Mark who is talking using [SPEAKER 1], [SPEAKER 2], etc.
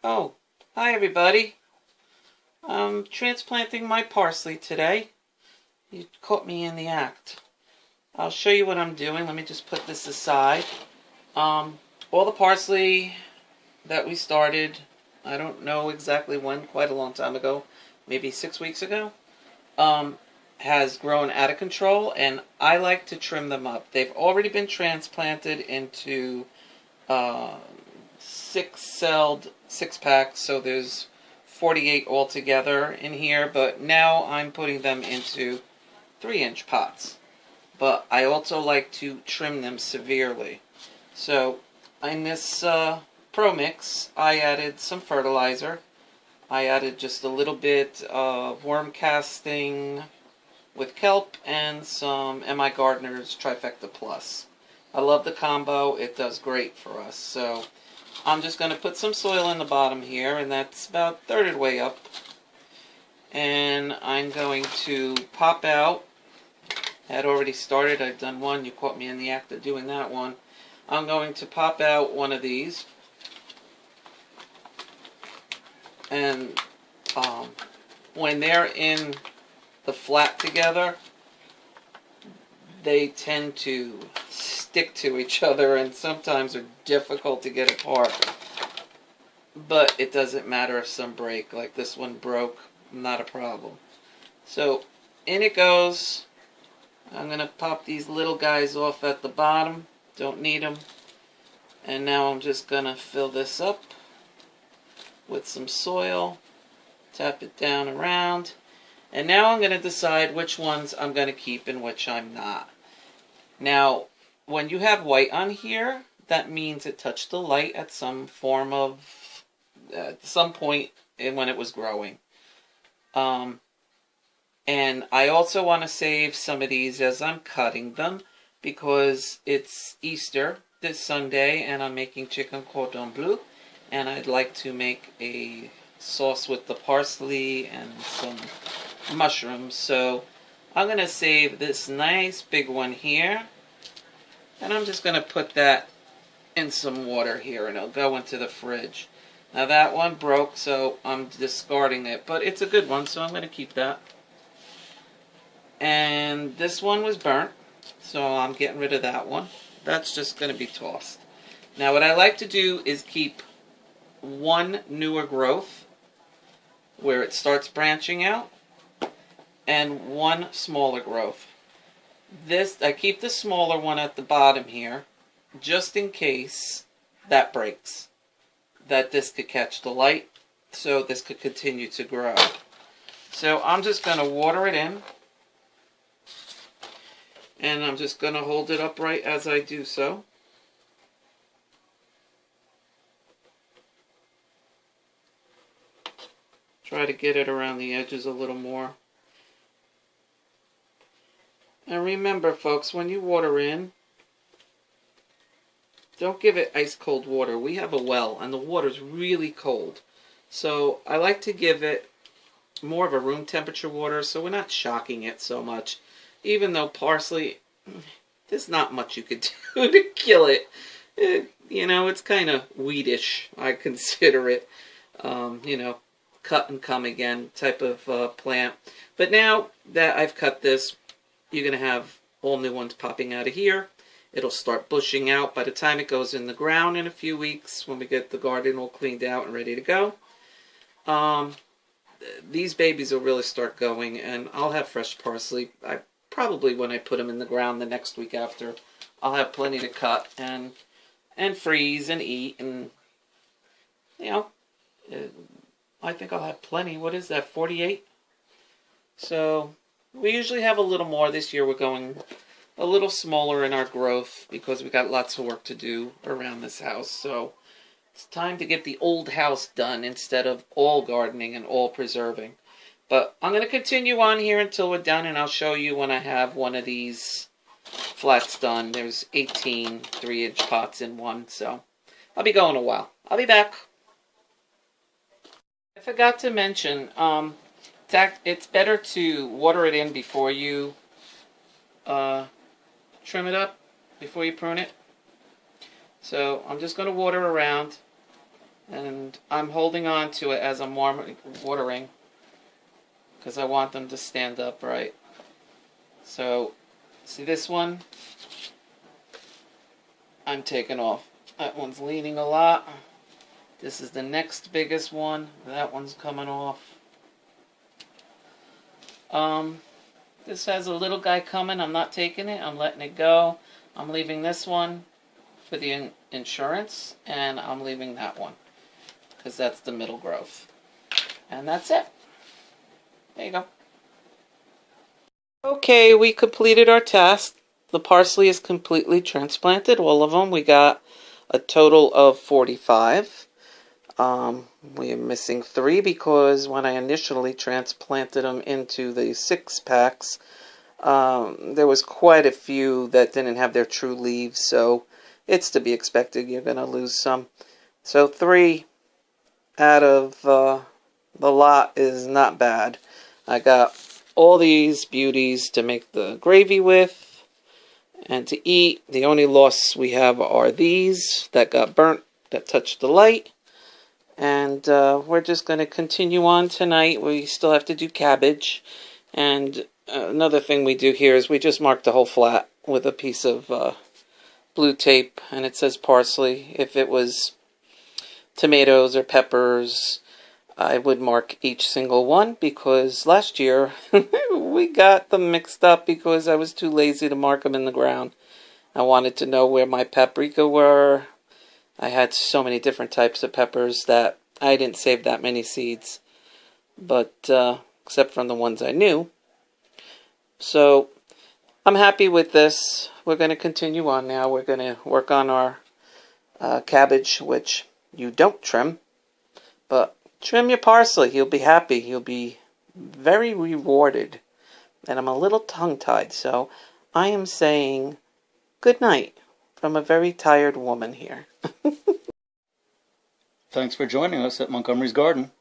[SPEAKER 1] Oh, hi everybody. I'm transplanting my parsley today. You caught me in the act. I'll show you what I'm doing. Let me just put this aside. All the parsley that we started, I don't know exactly when, quite a long time ago, maybe 6 weeks ago, has grown out of control, and I like to trim them up. They've already been transplanted into 6-celled 6-packs, so there's 48 altogether in here, but now I'm putting them into 3-inch pots. But I also like to trim them severely. So in this Pro Mix, I added some fertilizer. I added just a little bit of worm casting with kelp and some M.I. Gardner's Trifecta Plus. I love the combo. It does great for us. So I'm just going to put some soil in the bottom here, and that's about a third of the way up. And I'm going to pop out. I had already started. I've done one. You caught me in the act of doing that one. I'm going to pop out one of these. And when they're in the flat together, they tend to stick to each other and sometimes are difficult to get apart. But it doesn't matter if some break. Like this one broke, not a problem. So in it goes. I'm going to pop these little guys off at the bottom. Don't need them. And now I'm just going to fill this up with some soil. Tap it down around. And now I'm going to decide which ones I'm going to keep and which I'm not. Now, when you have white on here, that means it touched the light at some form of, some point when it was growing. And I also want to save some of these as I'm cutting them because it's Easter this Sunday and I'm making chicken cordon bleu. And I'd like to make a sauce with the parsley and some mushrooms. So I'm going to save this nice big one here. And I'm just going to put that in some water here and it'll go into the fridge. Now that one broke, so I'm discarding it. But it's a good one, so I'm going to keep that. And this one was burnt, so I'm getting rid of that one. That's just going to be tossed. Now what I like to do is keep one newer growth where it starts branching out and one smaller growth. I keep the smaller one at the bottom here just in case that breaks, that this could catch the light so this could continue to grow. So I'm just going to water it in. And I'm just going to hold it upright as I do so. Try to get it around the edges a little more. And remember, folks, when you water in, don't give it ice cold water. We have a well, and the water's really cold. So I like to give it more of a room temperature water so we're not shocking it so much. Even though parsley, there's not much you could do to kill it. You know, it's kind of weedish, I consider it. You know, cut and come again type of plant. But now that I've cut this, you're going to have all new ones popping out of here. It'll start bushing out by the time it goes in the ground in a few weeks when we get the garden all cleaned out and ready to go. These babies will really start going, and I'll have fresh parsley. Probably when I put them in the ground the next week after, I'll have plenty to cut and freeze and eat, and you know, I think I'll have plenty. What is that, 48? So we usually have a little more. This year we're going a little smaller in our growth because we got lots of work to do around this house. So it's time to get the old house done instead of all gardening and all preserving. But I'm going to continue on here until we're done, and I'll show you when I have one of these flats done. There's 18 3-inch pots in one, so I'll be going a while. I'll be back. I forgot to mention, it's better to water it in before you trim it up, before you prune it. So I'm just going to water around. And I'm holding on to it as I'm watering because I want them to stand upright. So, see this one? I'm taking off. That one's leaning a lot. This is the next biggest one. That one's coming off. This has a little guy coming. I'm not taking it. I'm letting it go. I'm leaving this one for the insurance, and I'm leaving that one because that's the middle growth. And that's it. There you go. Okay, we completed our task. The parsley is completely transplanted, all of them. We got a total of 45. We are missing 3 because when I initially transplanted them into the 6-packs, there was quite a few that didn't have their true leaves, so it's to be expected. You're going to lose some. So 3 out of the lot is not bad. I got all these beauties to make the gravy with and to eat. The only loss we have are these that got burnt, that touched the light. And we're just going to continue on tonight. We still have to do cabbage. And another thing we do here is we just mark the whole flat with a piece of blue tape. And it says parsley. If it was tomatoes or peppers, I would mark each single one, because last year we got them mixed up because I was too lazy to mark them in the ground. I wanted to know where my paprika were. I had so many different types of peppers that I didn't save that many seeds, but except from the ones I knew. So I'm happy with this. We're going to continue on now. We're going to work on our cabbage, which you don't trim, but trim your parsley. You'll be happy. You'll be very rewarded. And I'm a little tongue-tied, so I am saying good night from a very tired woman here.
[SPEAKER 2] Thanks for joining us at Montgomery's Garden.